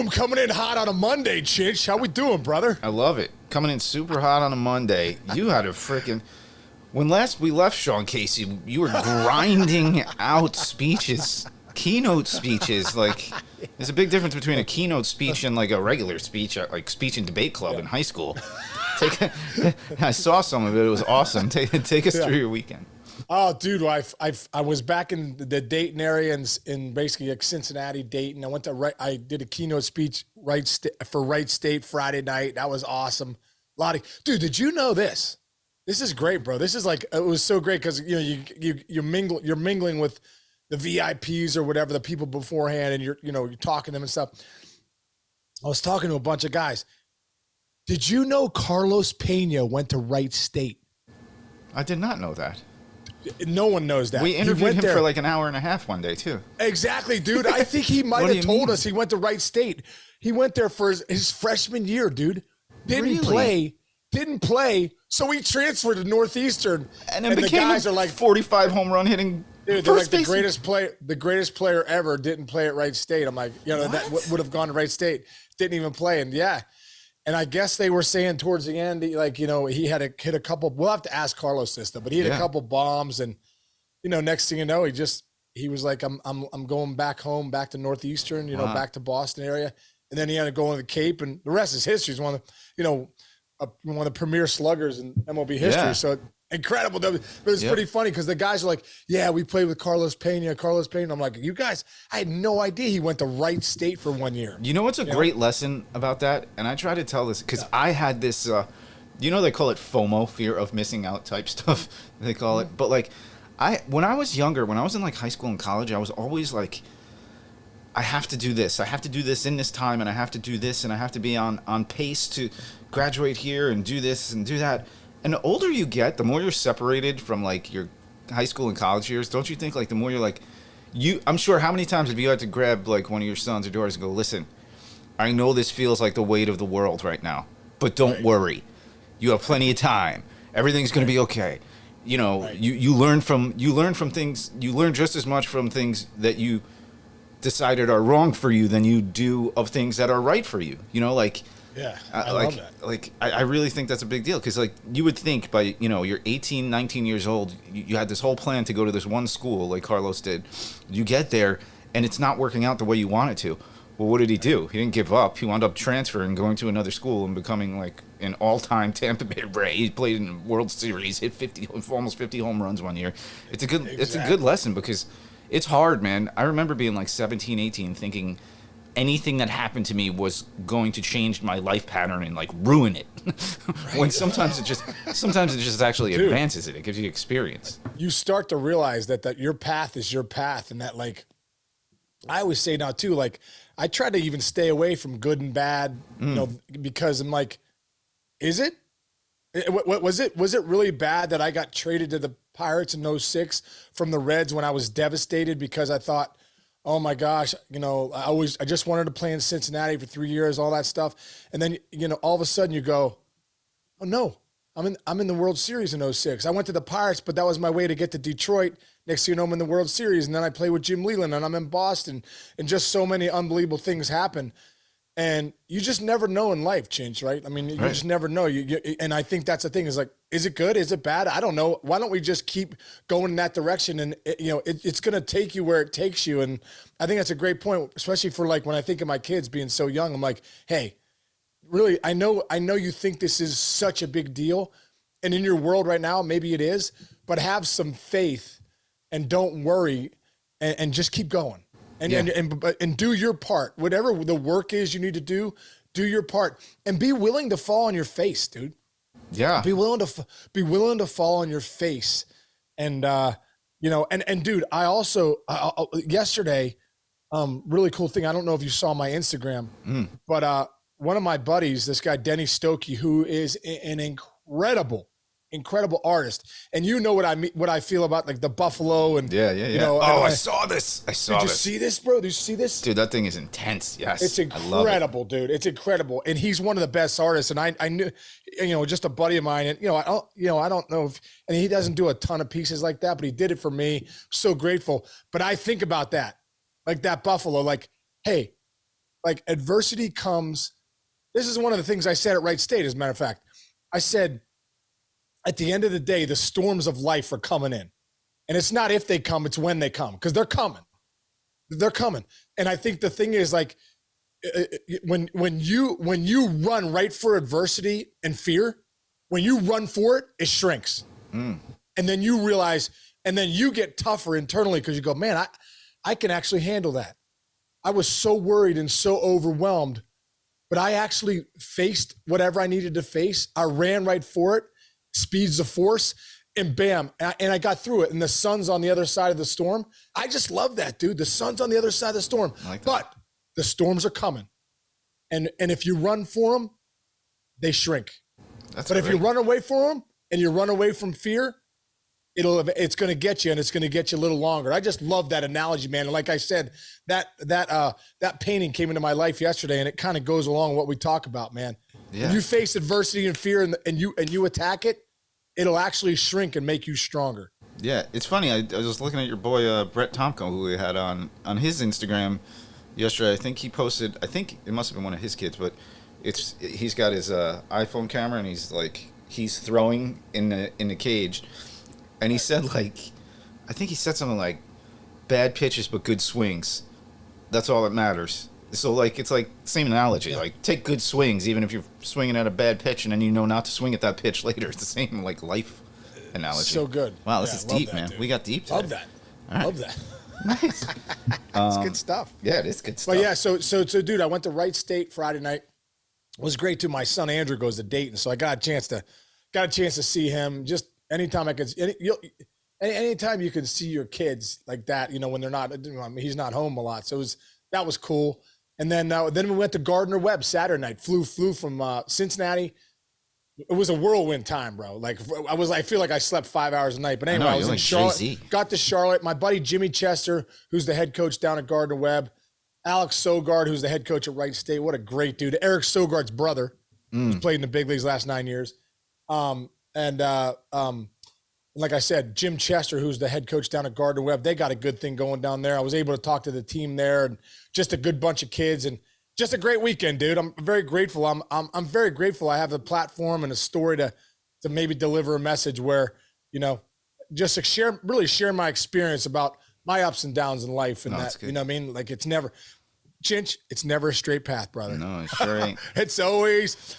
Boom, coming in hot on a Monday, Chinch. How we doing, brother? I love it. Coming in super hot on a Monday. You had a freaking... When last we left, Sean Casey, you were grinding out speeches, keynote speeches. Like, there's a big difference between a keynote speech and like a regular speech, like speech and debate club in high school. I saw some of it. It was awesome. Take us through your weekend. Oh, dude, I was back in the Dayton area in basically like Cincinnati, Dayton. I did a keynote speech for Wright State Friday night. That was awesome. Dude, did you know this? This is great, bro. This is like, it was so great because you're mingling with the VIPs or whatever, the people beforehand, and you're talking to them and stuff. I was talking to a bunch of guys. Did you know Carlos Pena went to Wright State? I did not know that. No one knows that. We interviewed him for like an hour and a half one day, too. Exactly, dude. I think he might have told us he went to Wright State. He went there for his freshman year, dude. Didn't play, so he transferred to Northeastern. And then the guys are like 45 home run hitting. Dude, they're like the greatest player ever didn't play at Wright State. I'm like, that would have gone to Wright State. Didn't even play. And yeah. And I guess they were saying towards the end, like, he had hit a couple. We'll have to ask Carlos this though, but he hit a couple bombs, and next thing you know, he was like, I'm going back home, back to Northeastern, back to Boston area, and then he had to go on the Cape, and the rest is history. He's one of the premier sluggers in MLB history. Yeah. So incredible. But it's pretty funny because the guys are like, yeah, we played with Carlos Pena. I'm like, you guys, I had no idea he went to Wright State for 1 year. You know what's a great lesson about that? And I try to tell this because I had this, they call it FOMO, fear of missing out type stuff, they call it. But like, when I was younger, when I was in like high school and college, I was always like, I have to do this. I have to do this in this time, and I have to do this, and I have to be on pace to graduate here and do this and do that. And the older you get, the more you're separated from like your high school and college years. Don't you think like the more you're like, I'm sure how many times have you had to grab like one of your sons or daughters and go, listen, I know this feels like the weight of the world right now, but don't worry. You have plenty of time. Everything's going to be okay. You learn from things. You learn just as much from things that you decided are wrong for you than you do of things that are right for you. Yeah, I love that. I really think that's a big deal because, like, you would think by, you're 18, 19 years old, you had this whole plan to go to this one school like Carlos did. You get there, and it's not working out the way you want it to. Well, what did he do? He didn't give up. He wound up transferring, going to another school, and becoming, like, an all-time Tampa Bay Ray. He played in the World Series, hit almost 50 home runs one year. It's a good lesson because it's hard, man. I remember being, like, 17, 18, thinking anything that happened to me was going to change my life pattern and like ruin it. When sometimes it just actually advances it. It gives you experience. You start to realize that your path is your path, and that, like, I always say now too, like, I try to even stay away from good and bad, because I'm like, is it? Was it really bad that I got traded to the Pirates in 06 from the Reds when I was devastated because I thought, oh my gosh, I just wanted to play in Cincinnati for 3 years, all that stuff. And then, all of a sudden you go, oh no, I'm in the World Series in 06. I went to the Pirates, but that was my way to get to Detroit. Next thing you know, I'm in the World Series. And then I play with Jim Leland and I'm in Boston, and just so many unbelievable things happen. And you just never know in life, Chinch, right? I mean, you just never know. And I think that's the thing is like, is it good? Is it bad? I don't know. Why don't we just keep going in that direction? And, it's going to take you where it takes you. And I think that's a great point, especially for like when I think of my kids being so young. I'm like, hey, really, I know you think this is such a big deal. And in your world right now, maybe it is, but have some faith and don't worry and just keep going. And do your part. Whatever the work is you need to do your part, and be willing to fall on your face, dude. Yeah. Be willing to fall on your face. And, and dude, I also, yesterday, really cool thing. I don't know if you saw my Instagram, but, one of my buddies, this guy, Denny Stokey, who is an incredible artist. And what I feel about like the Buffalo and I saw this. Did you see this, bro? Did you see this? Dude, that thing is intense. Yes. It's incredible, dude. It's incredible. And he's one of the best artists. And I knew, just a buddy of mine, and I don't know if, and he doesn't do a ton of pieces like that, but he did it for me. So grateful. But I think about that, like that Buffalo, like, hey, like adversity comes. This is one of the things I said at Wright State, as a matter of fact. I said, at the end of the day, the storms of life are coming in. And it's not if they come, it's when they come, because they're coming. They're coming. And I think the thing is, like, when you run right for adversity and fear, when you run for it, it shrinks. And then you realize, and then you get tougher internally because you go, man, I can actually handle that. I was so worried and so overwhelmed, but I actually faced whatever I needed to face. I ran right for it, speeds the force, and bam, and I got through it. And the sun's on the other side of the storm. I just love that, dude. The sun's on the other side of the storm. But the storms are coming. And if you run for them, they shrink. But if you run away from them and you run away from fear, it's going to get you, and it's going to get you a little longer. I just love that analogy, man. And like I said, that painting came into my life yesterday, and it kind of goes along with what we talk about, man. Yeah. When you face adversity and fear and you attack it, it'll actually shrink and make you stronger. Yeah, it's funny. I was looking at your boy Brett Tomko, who we had on his Instagram yesterday. I think he posted. I think it must have been one of his kids, but he's got his iPhone camera, and he's throwing in the cage, and he said, like, I think he said something like, bad pitches but good swings. That's all that matters. So, like, it's like same analogy. Like, take good swings, even if you're swinging at a bad pitch, and then you know not to swing at that pitch later. It's the same, like, life analogy. So good. Wow, this is deep, man. Dude. We got deep today. Love that. Right. Love that. Nice. It's good stuff. Yeah, it is good stuff. But yeah, so dude, I went to Wright State Friday night. It was great too. My son Andrew goes to Dayton, so I got a chance to see him. Just anytime I could, anytime you can see your kids like that, when they're not, he's not home a lot, so that was cool. And then we went to Gardner Webb Saturday night. Flew from Cincinnati. It was a whirlwind time, bro. Like I feel like I slept 5 hours a night. But anyway, I was in Charlotte. Jay-Z. Got to Charlotte. My buddy Jimmy Chester, who's the head coach down at Gardner Webb. Alex Sogard, who's the head coach at Wright State. What a great dude. Eric Sogard's brother, who's played in the big leagues last 9 years. Like I said, Jim Chester, who's the head coach down at Gardner Webb, they got a good thing going down there. I was able to talk to the team there, and just a good bunch of kids, and just a great weekend, dude. I'm very grateful. I'm very grateful I have a platform and a story to maybe deliver a message where, just to share my experience about my ups and downs in life, and that, you know what I mean? Like, it's never, Chinch, it's never a straight path, brother. No, it sure ain't. It's always,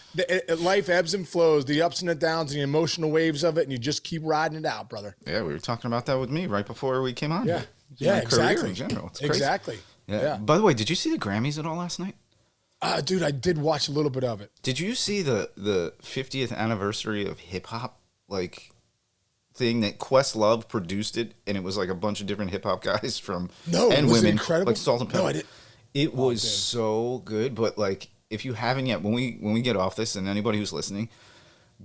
life ebbs and flows, the ups and the downs and the emotional waves of it, and you just keep riding it out, brother. Yeah, we were talking about that with me right before we came on. Yeah, yeah, exactly. Career in general. It's crazy. Exactly. Yeah. By the way, did you see the Grammys at all last night? Dude, I did watch a little bit of it. Did you see the 50th anniversary of hip hop, like, thing that Questlove produced it, and it was like a bunch of different hip hop guys and women, incredible? Like Salt and Pepper. No, I didn't. It was so good, but like, if you haven't yet, when we get off this, and anybody who's listening,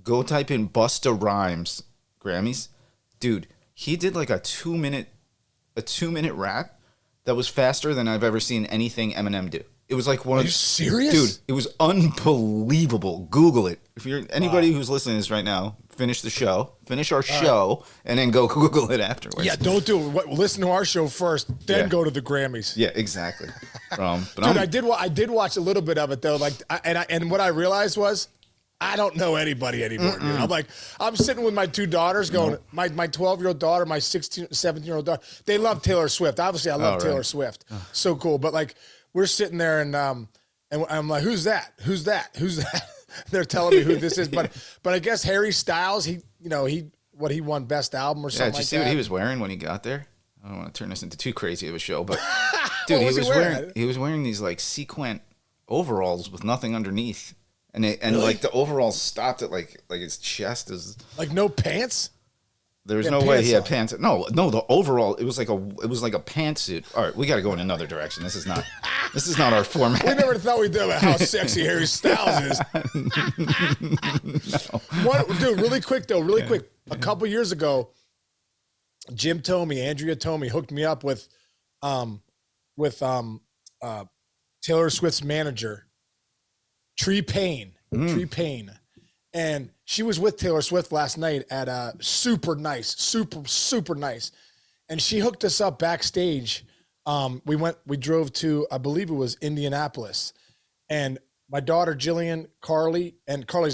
go type in Busta Rhymes Grammys. Dude, he did like a 2 minute rap that was faster than I've ever seen anything Eminem do. It was like one of. Are you serious? Dude, it was unbelievable. Google it. If you're anybody who's listening to this right now, finish our show, and then go Google it afterwards. Yeah, don't do it. Listen to our show first, then go to the Grammys. Yeah, exactly. But dude, I did watch a little bit of it though. Like, and what I realized was, I don't know anybody anymore. Dude. I'm sitting with my two daughters, going, my 12-year-old daughter, my 17-year-old daughter. They love Taylor Swift. Obviously, I love Taylor Swift. So cool. But like, we're sitting there, and I'm like, who's that? Who's that? Who's that? They're telling me who this is, but I guess Harry Styles, he won Best Album or something. Yeah, did you see what he was wearing when he got there? I don't want to turn this into too crazy of a show, but dude, he was wearing these like sequin overalls with nothing underneath, and really? Like the overalls stopped at like his chest is like no pants. There was no way he had pants. No, the overall, it was like a pantsuit. All right, we got to go in another direction. This is not our format. We never thought we'd know how sexy Harry Styles is. Dude, really quick. A couple years ago, Andrea Tomey hooked me up with Taylor Swift's manager, Tree Payne. Tree Payne. And she was with Taylor Swift last night at super nice. And she hooked us up backstage we drove to, I believe it was Indianapolis, and my daughter Jillian, Carly's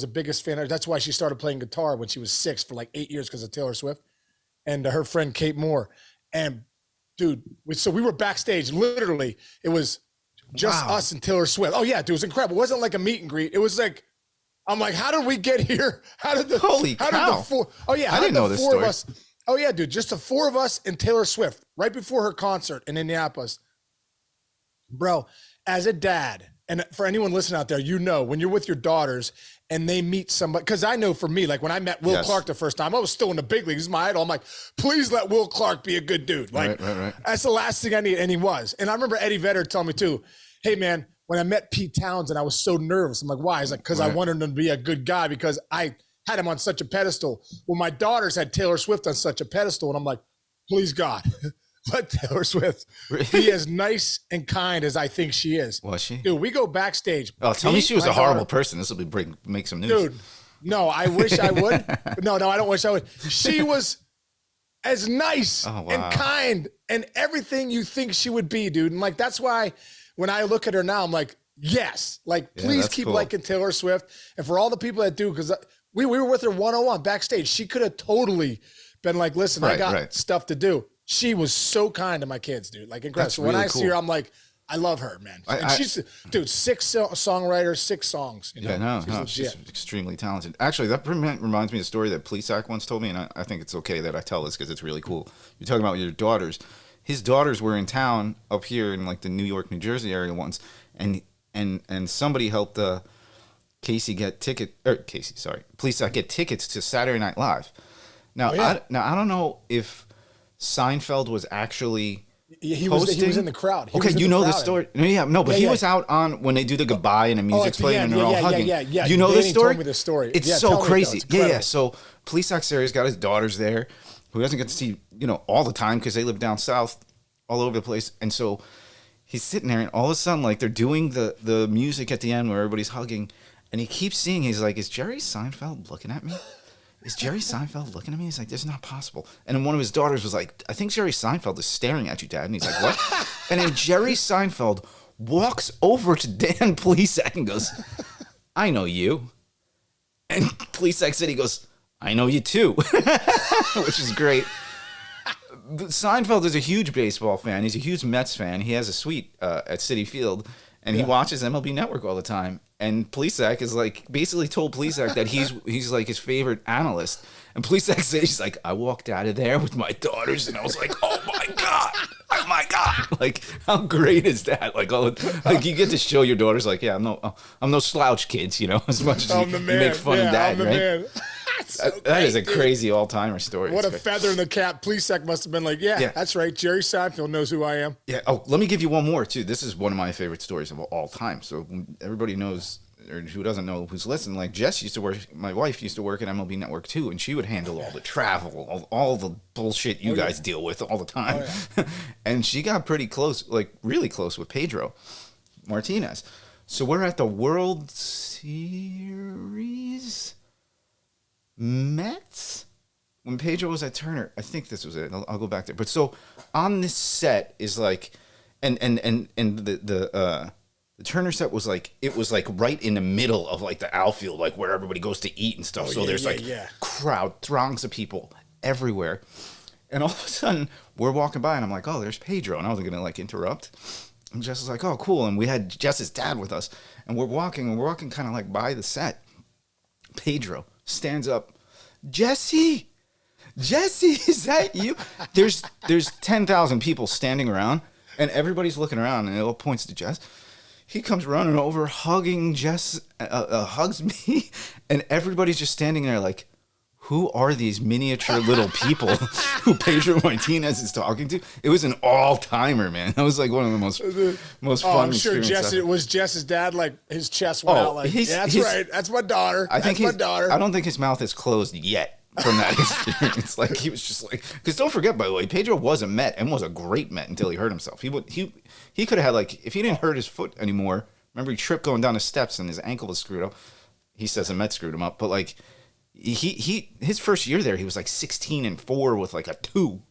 the biggest fan. That's why she started playing guitar when she was 6 for like 8 years because of Taylor Swift, and her friend Kate Moore. And dude, so we were backstage. Literally, it was just us and Taylor Swift. Oh yeah, dude, it was incredible. It wasn't like a meet and greet. It was like, I'm like, how did we get here? Holy cow. I didn't know this story. Oh yeah, dude, just the 4 of us and Taylor Swift right before her concert in Indianapolis. Bro, as a dad, and for anyone listening out there, you know, when you're with your daughters and they meet somebody, because I know for me, like when I met Will Clark the first time, I was still in the big leagues. He's my idol. I'm like, please let Will Clark be a good dude. Like, right. That's the last thing I need. And he was. And I remember Eddie Vedder telling me too, hey man, when I met Pete Townsend, I was so nervous. I'm like, why? He's like, because I wanted him to be a good guy because I had him on such a pedestal. Well, my daughters had Taylor Swift on such a pedestal. And I'm like, please God, let Taylor Swift be as nice and kind as I think she is. Was she? Dude, we go backstage. Oh, tell me she was a horrible person. This will make some news. Dude, no, I wish I would. No, I don't wish I would. She was as nice and kind and everything you think she would be, dude. And like, that's why when I look at her now, I'm like, yes, like please keep liking Taylor Swift. And for all the people that do, because we were with her one-on-one backstage. She could have totally been like, listen, I got stuff to do. She was so kind to my kids, dude. Like incredible. So when I see her, I'm like, I love her, man. And she's, dude, 6 songwriters, 6 songs. You know? She's extremely talented. Actually, that reminds me of a story that Plesac once told me, and I think it's okay that I tell this because it's really cool. You're talking about your daughters. His daughters were in town up here in like the New York, New Jersey area once, and somebody helped Plesac get tickets to Saturday Night Live. Now, I don't know if Seinfeld was actually he was in the crowd. Okay, you know the story. But he was out on when they do the goodbye and the music's playing and they're all hugging. Yeah. You know this story? Told me the story. It's so crazy. Yeah. So Plesac Series got his daughters there, who doesn't get to see all the time because they live down south, all over the place, and so he's sitting there, and all of a sudden, like they're doing the music at the end where everybody's hugging, and he keeps seeing. He's like, "Is Jerry Seinfeld looking at me? Is Jerry Seinfeld looking at me?" He's like, "This is not possible." And then one of his daughters was like, "I think Jerry Seinfeld is staring at you, Dad." And he's like, "What?" And then Jerry Seinfeld walks over to Dan Plesac and goes, "I know you." And Plesac said, he goes, "I know you too," which is great. Seinfeld is a huge baseball fan. He's a huge Mets fan. He has a suite at Citi Field, and he watches MLB Network all the time. And Plesac is like basically told Plesac that he's like his favorite analyst. And Plesac says, he's like, "I walked out of there with my daughters, and I was like, oh my god, like how great is that? Like you get to show your daughters, like, yeah, I'm no slouch, kids, as much as you make fun of Dad, right?" Man. That is a crazy all-timer story. What a feather in the cap. Plesac must have been like, yeah, that's right. Jerry Seinfeld knows who I am. Yeah. Oh, let me give you one more, too. This is one of my favorite stories of all time. So everybody knows, or who doesn't know, who's listening, like Jess my wife used to work at MLB Network, too, and she would handle all the travel, all the bullshit you guys deal with all the time. And she got pretty close, like really close with Pedro Martinez. So we're at the World Series Mets when Pedro was at Turner. I think this was it. I'll go back there. But so on this set is like, and the Turner set was like, it was like right in the middle of like the outfield, like where everybody goes to eat and stuff. There's throngs of people everywhere. And all of a sudden we're walking by and I'm like, oh, there's Pedro. And I wasn't gonna like interrupt. And Jess was like, oh, cool. And we had Jess's dad with us, and we're walking kind of like by the set. Pedro stands up. Jesse, is that you? There's 10,000 people standing around, and everybody's looking around, and it all points to Jess. He comes running over, hugging Jess, hugs me, and everybody's just standing there like, who are these miniature little people who Pedro Martinez is talking to? It was an all-timer, man. That was like one of the most fun. I'm sure it was Jess's dad. Like his chest went out. Like, that's right. That's my daughter. I don't think his mouth is closed yet from that experience. Like he was just like, because don't forget, by the way, Pedro was a Met and was a great Met until he hurt himself. He could have had, like, if he didn't hurt his foot anymore. Remember, he tripped going down the steps and his ankle was screwed up. He says the Met screwed him up, but like. His first year there, he was like 16-4 with like a 2.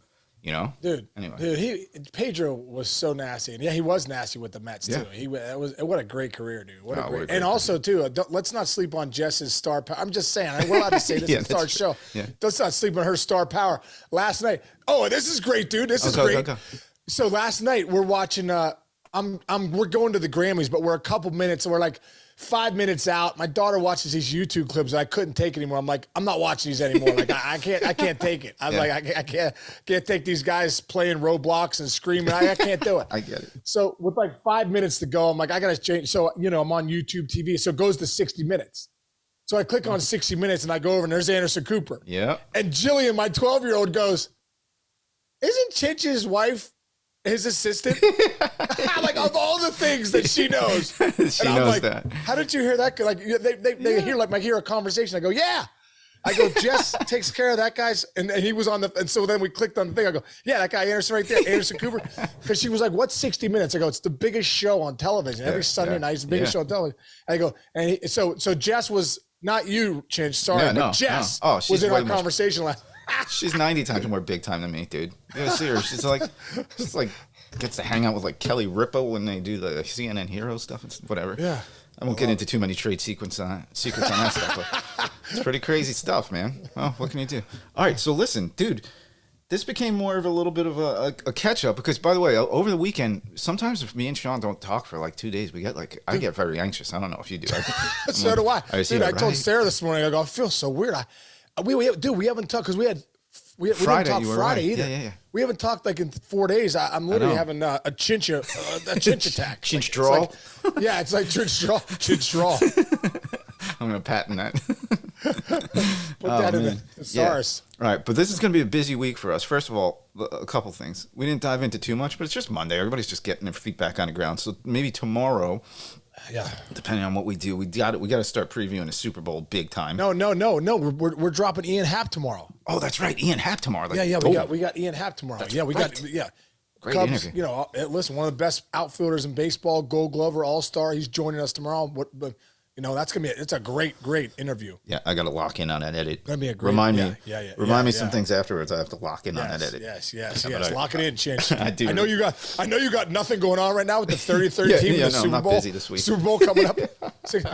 You know, dude. Anyway, Pedro was so nasty, and yeah, he was nasty with the Mets too. What a great career, dude. What a great and also too. Let's not sleep on Jess's star power. I'm just saying, we're allowed to say this is our show. Yeah. Let's not sleep on her star power. Last night, this is great, dude. This is great. Go. So last night we're watching. We're going to the Grammys, but we're a couple minutes. We're like 5 minutes out. My daughter watches these YouTube clips, and I couldn't take it anymore. I'm like, I'm not watching these anymore. Like, I can't take it. I'm like, I can't take these guys playing Roblox and screaming. I can't do it. I get it. So with like 5 minutes to go, I'm like, I gotta change. So I'm on YouTube TV, so it goes to 60 minutes. So I click on 60 minutes, and I go over, and there's Anderson Cooper. Yeah. And Jillian, my 12-year-old, goes, "Isn't Chinch's wife his assistant?" Like, of all the things that she knows, she knows like, that. How did you hear that? Like they hear a conversation. I go, yeah. I go, Jess takes care of that guy's, and he was on the, and so then we clicked on the thing. I go, yeah, that guy Anderson right there, Anderson Cooper, because she was like, what's 60 Minutes? I go, it's the biggest show on television every Sunday night. It's the biggest show on television. I go, and so Jess was not you, Chinch, sorry, but Jess was in our conversation last. She's 90 times more big time than me, dude. You gotta see her. She's like gets to hang out with like Kelly Ripa when they do the CNN Hero stuff and whatever. Yeah. I won't get into too many trade secrets on that stuff, but it's pretty crazy stuff, man. Well, what can you do? All right, so listen, dude, this became more of a little bit of a catch up because, by the way, over the weekend, sometimes if me and Sean don't talk for like 2 days, I get very anxious. I don't know if you do. So do I. Dude, I told Sarah this morning, I go, I feel so weird. We haven't talked because we didn't talk Friday either. Yeah. We haven't talked like in 4 days. I'm literally having a chinch attack. Chinch like, draw? It's like chinch draw. I'm going to patent that. Put that in the thesaurus. Yeah. All right, but this is going to be a busy week for us. First of all, a couple things. We didn't dive into too much, but it's just Monday. Everybody's just getting their feet back on the ground. So maybe tomorrow, depending on what we do, we got to start previewing the Super Bowl big time. No. We're dropping Ian Happ tomorrow. Oh, that's right, Ian Happ tomorrow. We got Ian Happ tomorrow. That's we right. got great Cubs, interview. Listen, one of the best outfielders in baseball, Gold Glover, All-Star. He's joining us tomorrow. That's gonna be it's a great interview. Yeah, I got to lock in on that edit. Gonna be a great. Remind me some things afterwards. I have to lock in on that edit. Yes. Lock it in, Chinch. I do. I know you got nothing going on right now with the 30-13 team in the Super Bowl. I'm not busy this week. Super Bowl coming up.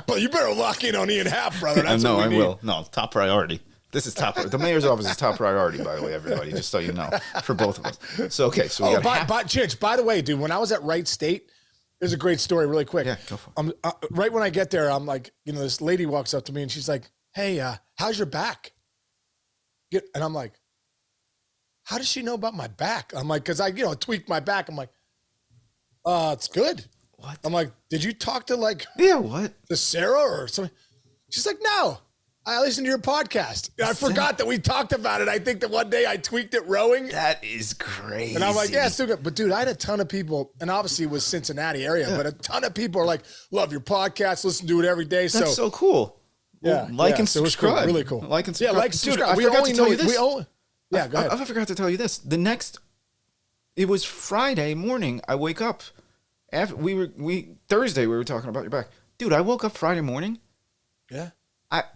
But you better lock in on Ian Happ, brother. That's what we need. Will. No, top priority. This is top. The mayor's office is top priority, by the way, everybody. Just so you know, for both of us. So okay, so we got. Chinch, by the way, dude, when I was at Wright State, there's a great story, really quick. Yeah, go for it. Right when I get there, I'm like, this lady walks up to me and she's like, "Hey, how's your back?" And I'm like, "How does she know about my back?" I'm like, "Cause I, tweaked my back." I'm like, "It's good." What? I'm like, "Did you talk to what? to Sarah or something?" She's like, "No. I listened to your podcast. I forgot that we talked about it. I think that one day I tweaked it rowing." That is crazy. And I'm like, yeah, it's still good. But dude, I had a ton of people, and obviously it was Cincinnati area, but a ton of people are like, love your podcast, listen to it every day. That's so cool. Yeah. Like and subscribe. Cool, really cool. Like and subscribe. Yeah, like and subscribe. Dude, I forgot to tell you this. Go ahead. I forgot to tell you this. It was Friday morning. I wake up. Thursday we were talking about your back. Dude, I woke up Friday morning. Yeah.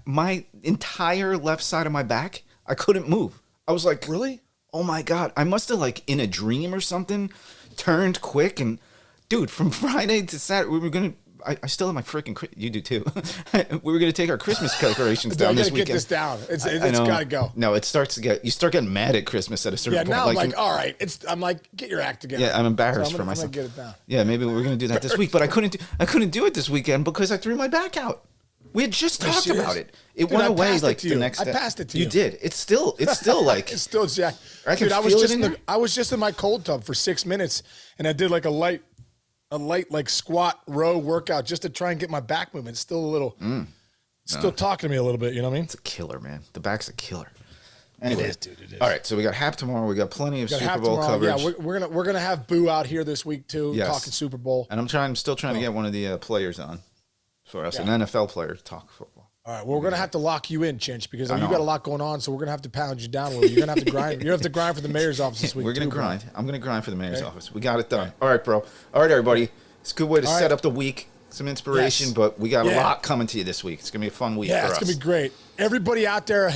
My entire left side of my back, I couldn't move. I was like, really? Oh my God. I must have like in a dream or something turned quick. And dude, from Friday to Saturday, I still have my freaking, you do too. We were going to take our Christmas decorations down this weekend. Get this down. It's got to go. No, it starts to you start getting mad at Christmas at a certain point. Yeah, now I'm like, all right. I'm like, get your act together. Yeah, I'm embarrassed for myself. I'm going to get it down. Yeah, maybe we're going to do that this week, but I couldn't do it this weekend because I threw my back out. We had just talked about it. It went away like the next day. I passed it to you. You did. It's still like it's still Jack. Dude, I was just in my cold tub for 6 minutes, and I did like a light like squat row workout just to try and get my back movement. Still a little, still talking to me a little bit. You know what I mean? It's a killer, man. The back's a killer. Anyway, it is, dude. It is. All right, so we got Happ tomorrow. We got plenty of Super Bowl coverage. Yeah, we're gonna have Boo out here this week too, talking Super Bowl. And I'm still trying to get one of the players on for us, an NFL player to talk football. All right, well, we're gonna have to lock you in, Chinch, because you got a lot going on. So we're gonna have to pound you down a little. You're gonna have to grind. You have to grind for the mayor's office this week. We're gonna grind. I'm gonna grind for the mayor's office. We got it done. All right, bro. All right, everybody. It's a good way to set up the week. some inspiration, Yes. but we got a lot coming to you this week. It's going to be a fun week for us. Yeah, it's going to be great. Everybody out there,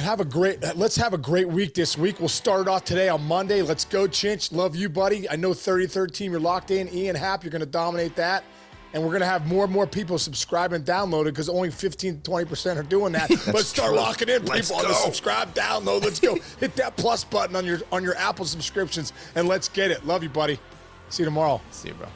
let's have a great week this week. We'll start it off today on Monday. Let's go, Chinch. Love you, buddy. I know 33rd team, you're locked in. Ian Happ, you're going to dominate that. And we're going to have more and more people subscribe and download it because only 15 to 20% are doing that. Let's start locking in people on the subscribe, download. Let's go. Hit that plus button on your Apple subscriptions, and let's get it. Love you, buddy. See you tomorrow. See you, bro.